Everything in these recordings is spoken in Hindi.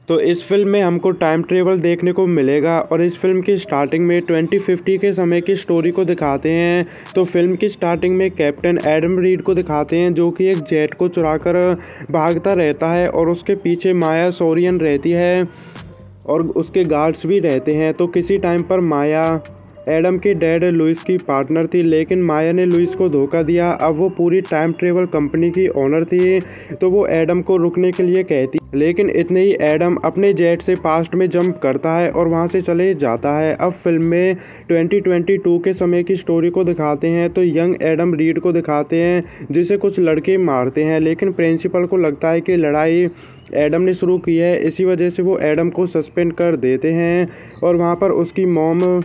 तो इस फिल्म में हमको टाइम ट्रेवल देखने को मिलेगा और इस फिल्म की स्टार्टिंग में 2050 के समय की स्टोरी को दिखाते हैं। तो फिल्म की स्टार्टिंग में कैप्टन एडम रीड को दिखाते हैं जो कि एक जेट को चुराकर भागता रहता है और उसके पीछे माया सोरियन रहती है और उसके गार्ड्स भी रहते हैं। तो किसी टाइम पर माया एडम के डैड लुइस की पार्टनर थी, लेकिन माया ने लुइस को धोखा दिया। अब वो पूरी टाइम ट्रेवल कंपनी की ओनर थी, तो वो एडम को रुकने के लिए कहती, लेकिन इतने ही एडम अपने जेट से पास्ट में जंप करता है और वहाँ से चले जाता है। अब फिल्म में 2022 के समय की स्टोरी को दिखाते हैं। तो यंग एडम रीड को दिखाते हैं जिसे कुछ लड़के मारते हैं, लेकिन प्रिंसिपल को लगता है कि लड़ाई एडम ने शुरू की है, इसी वजह से वो एडम को सस्पेंड कर देते हैं और वहाँ पर उसकी मॉम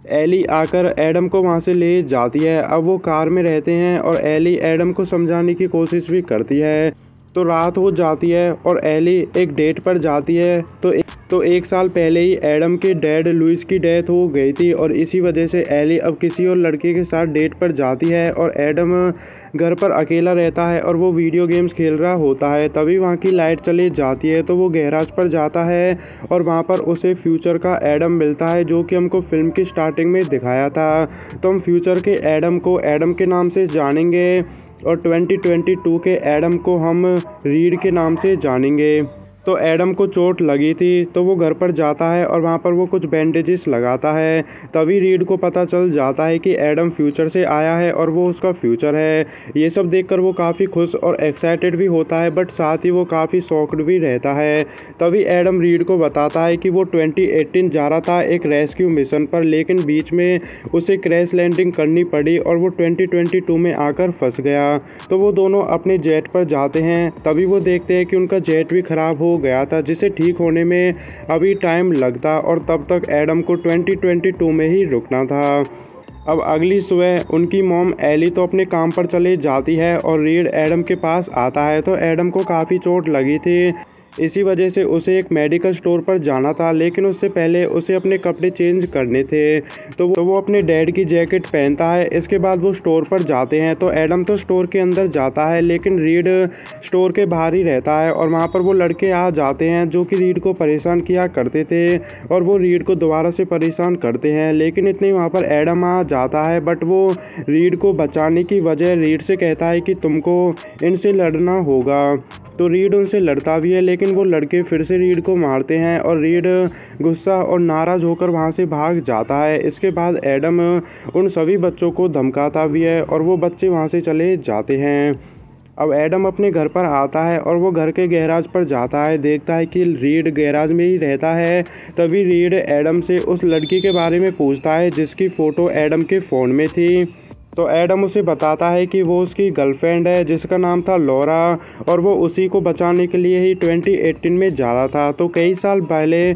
एली आकर एडम को वहाँ से ले जाती है। अब वो कार में रहते हैं और एली एडम को समझाने की कोशिश भी करती है। तो रात हो जाती है और एली एक डेट पर जाती है। तो एक साल पहले ही एडम के डैड लुइस की डेथ हो गई थी और इसी वजह से एली अब किसी और लड़के के साथ डेट पर जाती है और एडम घर पर अकेला रहता है और वो वीडियो गेम्स खेल रहा होता है। तभी वहाँ की लाइट चली जाती है, तो वो गैराज पर जाता है और वहाँ पर उसे फ्यूचर का एडम मिलता है जो कि हमको फिल्म की स्टार्टिंग में दिखाया था। तो हम फ्यूचर के एडम को एडम के नाम से जानेंगे और 2022 के एडम को हम रीड के नाम से जानेंगे। तो एडम को चोट लगी थी, तो वो घर पर जाता है और वहाँ पर वो कुछ बैंडेजेस लगाता है। तभी रीड को पता चल जाता है कि एडम फ्यूचर से आया है और वो उसका फ्यूचर है। ये सब देखकर वो काफ़ी खुश और एक्साइटेड भी होता है, बट साथ ही वो काफ़ी शॉक्ड भी रहता है। तभी एडम रीड को बताता है कि वो 2018 जा रहा था एक रेस्क्यू मिशन पर, लेकिन बीच में उसे क्रैश लैंडिंग करनी पड़ी और वो 2022 में आकर फंस गया। तो वो दोनों अपने जेट पर जाते हैं। तभी वो देखते हैं कि उनका जेट भी ख़राब हो गया था, जिसे ठीक होने में अभी टाइम लगता और तब तक एडम को 2022 में ही रुकना था। अब अगली सुबह उनकी मॉम एली तो अपने काम पर चले जाती है और रीड एडम के पास आता है। तो एडम को काफ़ी चोट लगी थी, इसी वजह से उसे एक मेडिकल स्टोर पर जाना था, लेकिन उससे पहले उसे अपने कपड़े चेंज करने थे। तो वो अपने डैड की जैकेट पहनता है। इसके बाद वो स्टोर पर जाते हैं। तो एडम तो स्टोर के अंदर जाता है, लेकिन रीड स्टोर के बाहर ही रहता है और वहाँ पर वो लड़के आ जाते हैं जो कि रीड को परेशान किया करते थे और वो रीड को दोबारा से परेशान करते हैं। लेकिन इतने वहाँ पर एडम आ जाता है, बट वो रीड को बचाने की वजह रीड से कहता है कि तुमको इनसे लड़ना होगा। तो रीड उनसे लड़ता भी है, लेकिन वो लड़के फिर से रीड को मारते हैं और रीड गुस्सा और नाराज़ होकर वहाँ से भाग जाता है। इसके बाद एडम उन सभी बच्चों को धमकाता भी है और वो बच्चे वहाँ से चले जाते हैं। अब एडम अपने घर पर आता है और वो घर के गैराज पर जाता है, देखता है कि रीड गैराज में ही रहता है। तभी रीड एडम से उस लड़की के बारे में पूछता है जिसकी फ़ोटो एडम के फ़ोन में थी। तो एडम उसे बताता है कि वो उसकी गर्लफ्रेंड है जिसका नाम था लॉरा और वो उसी को बचाने के लिए ही 2018 में जा रहा था। तो कई साल पहले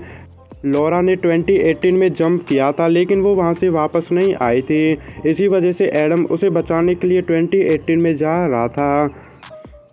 लॉरा ने 2018 में जंप किया था, लेकिन वो वहाँ से वापस नहीं आई थी। इसी वजह से एडम उसे बचाने के लिए 2018 में जा रहा था।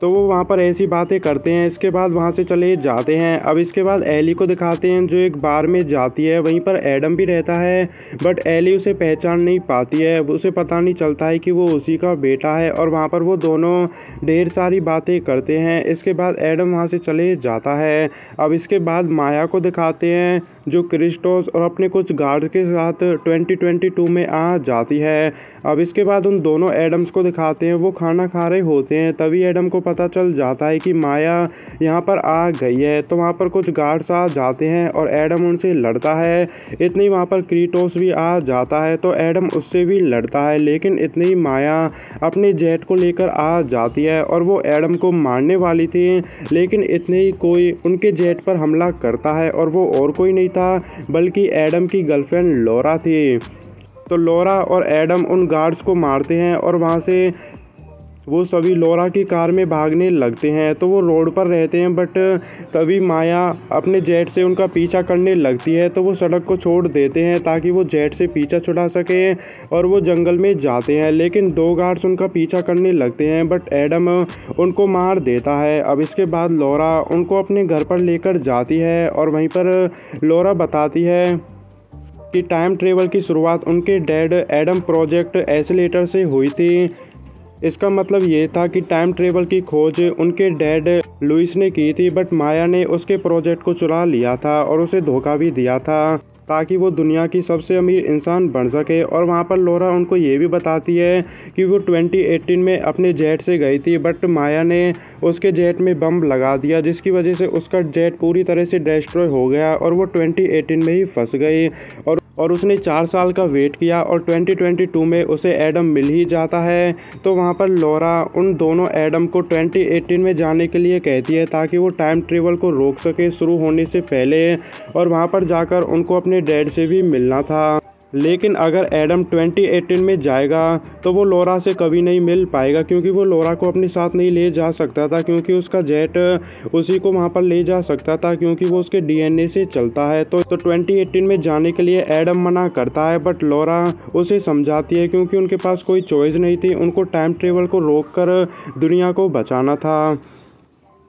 तो वो वहाँ पर ऐसी बातें करते हैं। इसके बाद वहाँ से चले जाते हैं। अब इसके बाद एली को दिखाते हैं जो एक बार में जाती है, वहीं पर एडम भी रहता है, बट एली उसे पहचान नहीं पाती है। उसे पता नहीं चलता है कि वो उसी का बेटा है और वहाँ पर वो दोनों ढेर सारी बातें करते हैं। इसके बाद एडम वहाँ से चले जाता है। अब इसके बाद माया को दिखाते हैं जो क्रिस्टोस और अपने कुछ गार्ड्स के साथ 2022 में आ जाती है। अब इसके बाद उन दोनों एडम्स को दिखाते हैं, वो खाना खा रहे होते हैं। तभी एडम को पता चल जाता है कि माया यहाँ पर आ गई है। तो वहाँ पर कुछ गार्ड्स आ जाते हैं और एडम उनसे लड़ता है। इतने ही वहाँ पर क्रीटोस भी आ जाता है, तो एडम उससे भी लड़ता है, लेकिन इतने ही माया अपने जेट को लेकर आ जाती है और वो एडम को मारने वाली थी, लेकिन इतने ही कोई उनके जेट पर हमला करता है और वो और कोई नहीं था बल्कि एडम की गर्लफ्रेंड लॉरा थी। तो लॉरा और एडम उन गार्ड्स को मारते हैं और वहाँ से वो सभी लॉरा की कार में भागने लगते हैं। तो वो रोड पर रहते हैं, बट तभी माया अपने जेट से उनका पीछा करने लगती है। तो वो सड़क को छोड़ देते हैं ताकि वो जेट से पीछा छुड़ा सके और वो जंगल में जाते हैं, लेकिन दो गार्ड्स उनका पीछा करने लगते हैं, बट एडम उनको मार देता है। अब इसके बाद लॉरा उनको अपने घर पर लेकर जाती है और वहीं पर लॉरा बताती है कि टाइम ट्रेवल की शुरुआत उनके डैड एडम प्रोजेक्ट एस्केलेटर से हुई थी। इसका मतलब ये था कि टाइम ट्रेवल की खोज उनके डैड लुइस ने की थी, बट माया ने उसके प्रोजेक्ट को चुरा लिया था और उसे धोखा भी दिया था ताकि वो दुनिया की सबसे अमीर इंसान बन सके। और वहाँ पर लोरा उनको ये भी बताती है कि वो 2018 में अपने जेट से गई थी, बट माया ने उसके जेट में बम लगा दिया, जिसकी वजह से उसका जेट पूरी तरह से डिस्ट्रॉय हो गया और वो 2018 में ही फंस गई। और उसने 4 साल का वेट किया और 2022 में उसे एडम मिल ही जाता है। तो वहाँ पर लोरा उन दोनों एडम को 2018 में जाने के लिए कहती है ताकि वो टाइम ट्रेवल को रोक सके शुरू होने से पहले, और वहाँ पर जाकर उनको अपने डैड से भी मिलना था। लेकिन अगर एडम 2018 में जाएगा तो वो लोरा से कभी नहीं मिल पाएगा, क्योंकि वो लोरा को अपने साथ नहीं ले जा सकता था, क्योंकि उसका जेट उसी को वहाँ पर ले जा सकता था, क्योंकि वो उसके डीएनए से चलता है। तो 2018 में जाने के लिए एडम मना करता है, बट लोरा उसे समझाती है क्योंकि उनके पास कोई चॉइस नहीं थी, उनको टाइम ट्रेवल को रोक कर दुनिया को बचाना था।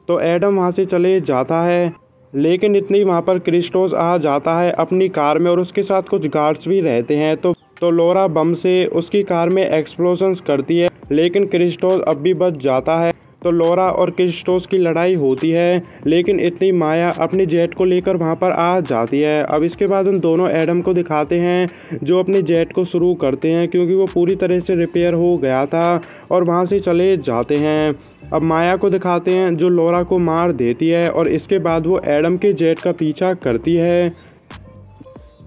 तो एडम वहाँ से चले जाता है, लेकिन इतनी वहाँ पर क्रिस्टोस आ जाता है अपनी कार में और उसके साथ कुछ गार्ड्स भी रहते हैं। तो लोरा बम से उसकी कार में एक्सप्लोजन्स करती है, लेकिन क्रिस्टोस अब भी बच जाता है। तो लोरा और क्रिस्टोस की लड़ाई होती है, लेकिन इतनी माया अपने जेट को लेकर वहाँ पर आ जाती है। अब इसके बाद उन दोनों एडम को दिखाते हैं जो अपने जेट को शुरू करते हैं, क्योंकि वो पूरी तरह से रिपेयर हो गया था, और वहाँ से चले जाते हैं। अब माया को दिखाते हैं जो लोरा को मार देती है, और इसके बाद वो एडम के जेट का पीछा करती है,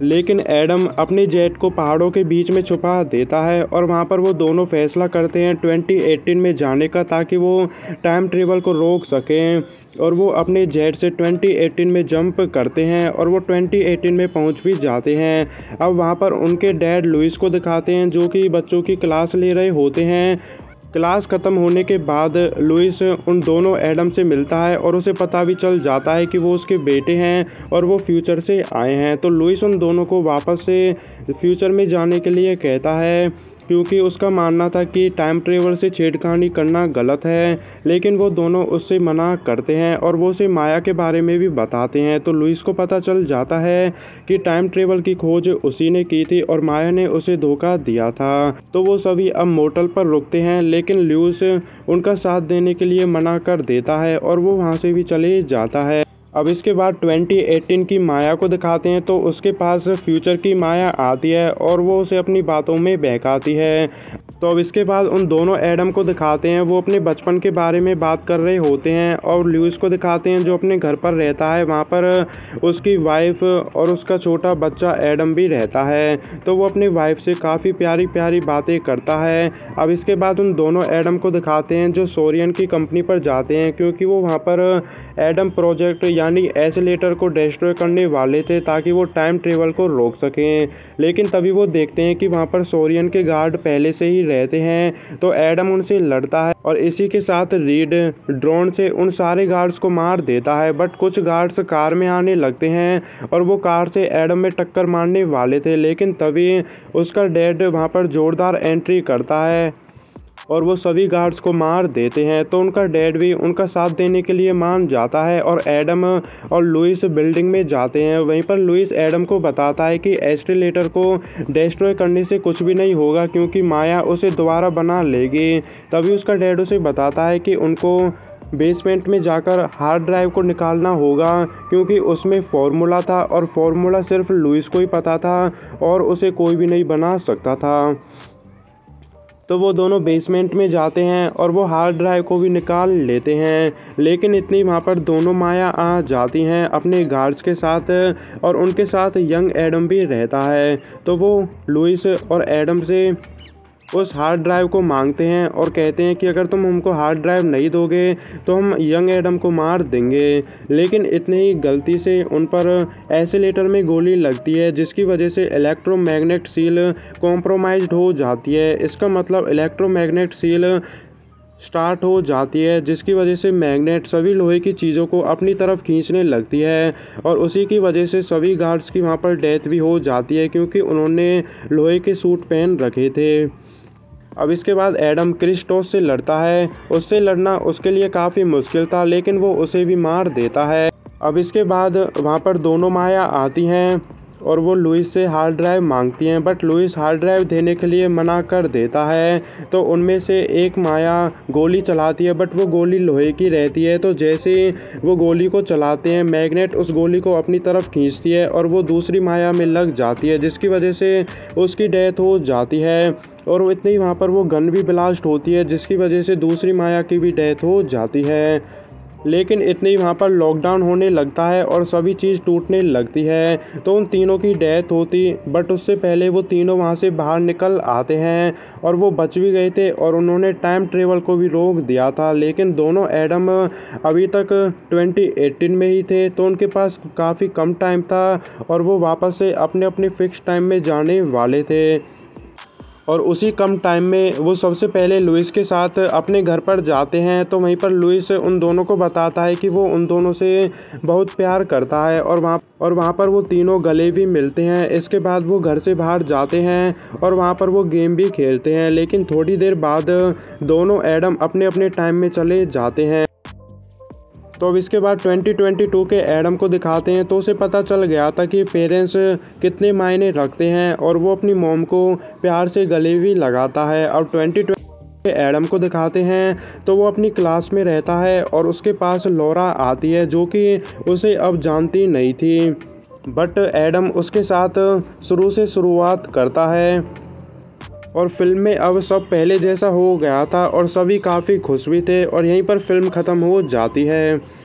लेकिन एडम अपने जेट को पहाड़ों के बीच में छुपा देता है। और वहाँ पर वो दोनों फैसला करते हैं 2018 में जाने का, ताकि वो टाइम ट्रेवल को रोक सकें। और वो अपने जेट से 2018 में जंप करते हैं और वो 2018 में पहुँच भी जाते हैं। अब वहाँ पर उनके डैड लुइस को दिखाते हैं जो कि बच्चों की क्लास ले रहे होते हैं। क्लास ख़त्म होने के बाद लुइस उन दोनों एडम से मिलता है और उसे पता भी चल जाता है कि वो उसके बेटे हैं और वो फ्यूचर से आए हैं। तो लुइस उन दोनों को वापस से फ्यूचर में जाने के लिए कहता है, क्योंकि उसका मानना था कि टाइम ट्रेवल से छेड़खानी करना गलत है, लेकिन वो दोनों उससे मना करते हैं और वो उसे माया के बारे में भी बताते हैं। तो लुइस को पता चल जाता है कि टाइम ट्रेवल की खोज उसी ने की थी और माया ने उसे धोखा दिया था। तो वो सभी अब मोटल पर रुकते हैं, लेकिन लुइस उनका साथ देने के लिए मना कर देता है और वो वहाँ से भी चले जाता है। अब इसके बाद 2018 की माया को दिखाते हैं, तो उसके पास फ्यूचर की माया आती है और वो उसे अपनी बातों में बहकाती है। तो अब इसके बाद उन दोनों एडम को दिखाते हैं, वो अपने बचपन के बारे में बात कर रहे होते हैं, और लुइस को दिखाते हैं जो अपने घर पर रहता है, वहाँ पर उसकी वाइफ और उसका छोटा बच्चा एडम भी रहता है। तो वो अपनी वाइफ से काफ़ी प्यारी प्यारी बातें करता है। अब इसके बाद उन दोनों एडम को दिखाते हैं जो सोरियन की कंपनी पर जाते हैं, क्योंकि वो वहाँ पर एडम प्रोजेक्ट यानी एस्केलेटर को डिस्ट्रॉय करने वाले थे ताकि वो टाइम ट्रेवल को रोक सकें। लेकिन तभी वो देखते हैं कि वहाँ पर सोरियन के गार्ड पहले से ही रहते हैं। तो एडम उनसे लड़ता है और इसी के साथ रीड ड्रोन से उन सारे गार्ड्स को मार देता है, बट कुछ गार्ड्स कार में आने लगते हैं और वो कार से एडम में टक्कर मारने वाले थे। लेकिन तभी उसका डैड वहाँ पर जोरदार एंट्री करता है और वो सभी गार्ड्स को मार देते हैं। तो उनका डैड भी उनका साथ देने के लिए मान जाता है और एडम और लुइस बिल्डिंग में जाते हैं। वहीं पर लुइस एडम को बताता है कि एस्केलेटर को डिस्ट्रॉय करने से कुछ भी नहीं होगा, क्योंकि माया उसे दोबारा बना लेगी। तभी उसका डैड उसे बताता है कि उनको बेसमेंट में जाकर हार्ड ड्राइव को निकालना होगा, क्योंकि उसमें फॉर्मूला था और फॉर्मूला सिर्फ लुइस को ही पता था और उसे कोई भी नहीं बना सकता था। तो वो दोनों बेसमेंट में जाते हैं और वो हार्ड ड्राइव को भी निकाल लेते हैं, लेकिन इतनी वहाँ पर दोनों माया आ जाती हैं अपने गार्ड्स के साथ और उनके साथ यंग एडम भी रहता है। तो वो लुइस और एडम से उस हार्ड ड्राइव को मांगते हैं और कहते हैं कि अगर तुम हमको हार्ड ड्राइव नहीं दोगे तो हम यंग एडम को मार देंगे। लेकिन इतने ही गलती से उन पर एस्केलेटर में गोली लगती है, जिसकी वजह से इलेक्ट्रोमैग्नेट सील कॉम्प्रोमाइज्ड हो जाती है। इसका मतलब इलेक्ट्रोमैग्नेट सील स्टार्ट हो जाती है, जिसकी वजह से मैग्नेट सभी लोहे की चीज़ों को अपनी तरफ खींचने लगती है और उसी की वजह से सभी गार्ड्स की वहाँ पर डेथ भी हो जाती है, क्योंकि उन्होंने लोहे के सूट पहन रखे थे। अब इसके बाद एडम क्रिस्टोस से लड़ता है। उससे लड़ना उसके लिए काफ़ी मुश्किल था, लेकिन वो उसे भी मार देता है। अब इसके बाद वहाँ पर दोनों माया आती हैं और वो लुइस से हार्ड ड्राइव मांगती हैं, बट लुइस हार्ड ड्राइव देने के लिए मना कर देता है। तो उनमें से एक माया गोली चलाती है, बट वो गोली लोहे की रहती है। तो जैसे ही वो गोली को चलाते हैं, मैग्नेट उस गोली को अपनी तरफ खींचती है और वो दूसरी माया में लग जाती है, जिसकी वजह से उसकी डेथ हो जाती है। और इतने ही वहाँ पर वो गन भी ब्लास्ट होती है, जिसकी वजह से दूसरी माया की भी डेथ हो जाती है। लेकिन इतने ही वहाँ पर लॉकडाउन होने लगता है और सभी चीज़ टूटने लगती है। तो उन तीनों की डेथ होती, बट उससे पहले वो तीनों वहाँ से बाहर निकल आते हैं और वो बच भी गए थे और उन्होंने टाइम ट्रेवल को भी रोक दिया था। लेकिन दोनों एडम अभी तक 2018 में ही थे, तो उनके पास काफ़ी कम टाइम था और वो वापस से अपने अपने फिक्स टाइम में जाने वाले थे। और उसी कम टाइम में वो सबसे पहले लुइस के साथ अपने घर पर जाते हैं। तो वहीं पर लुइस उन दोनों को बताता है कि वो उन दोनों से बहुत प्यार करता है और वहाँ पर वो तीनों गले भी मिलते हैं। इसके बाद वो घर से बाहर जाते हैं और वहाँ पर वो गेम भी खेलते हैं। लेकिन थोड़ी देर बाद दोनों एडम अपने अपने टाइम में चले जाते हैं। तो अब इसके बाद 2022 के एडम को दिखाते हैं। तो उसे पता चल गया था कि पेरेंट्स कितने मायने रखते हैं और वो अपनी मॉम को प्यार से गले भी लगाता है। अब 2020 के एडम को दिखाते हैं। तो वो अपनी क्लास में रहता है और उसके पास लॉरा आती है, जो कि उसे अब जानती नहीं थी, बट एडम उसके साथ शुरू से शुरुआत करता है। और फिल्म में अब सब पहले जैसा हो गया था और सभी काफ़ी खुश भी थे और यहीं पर फिल्म ख़त्म हो जाती है।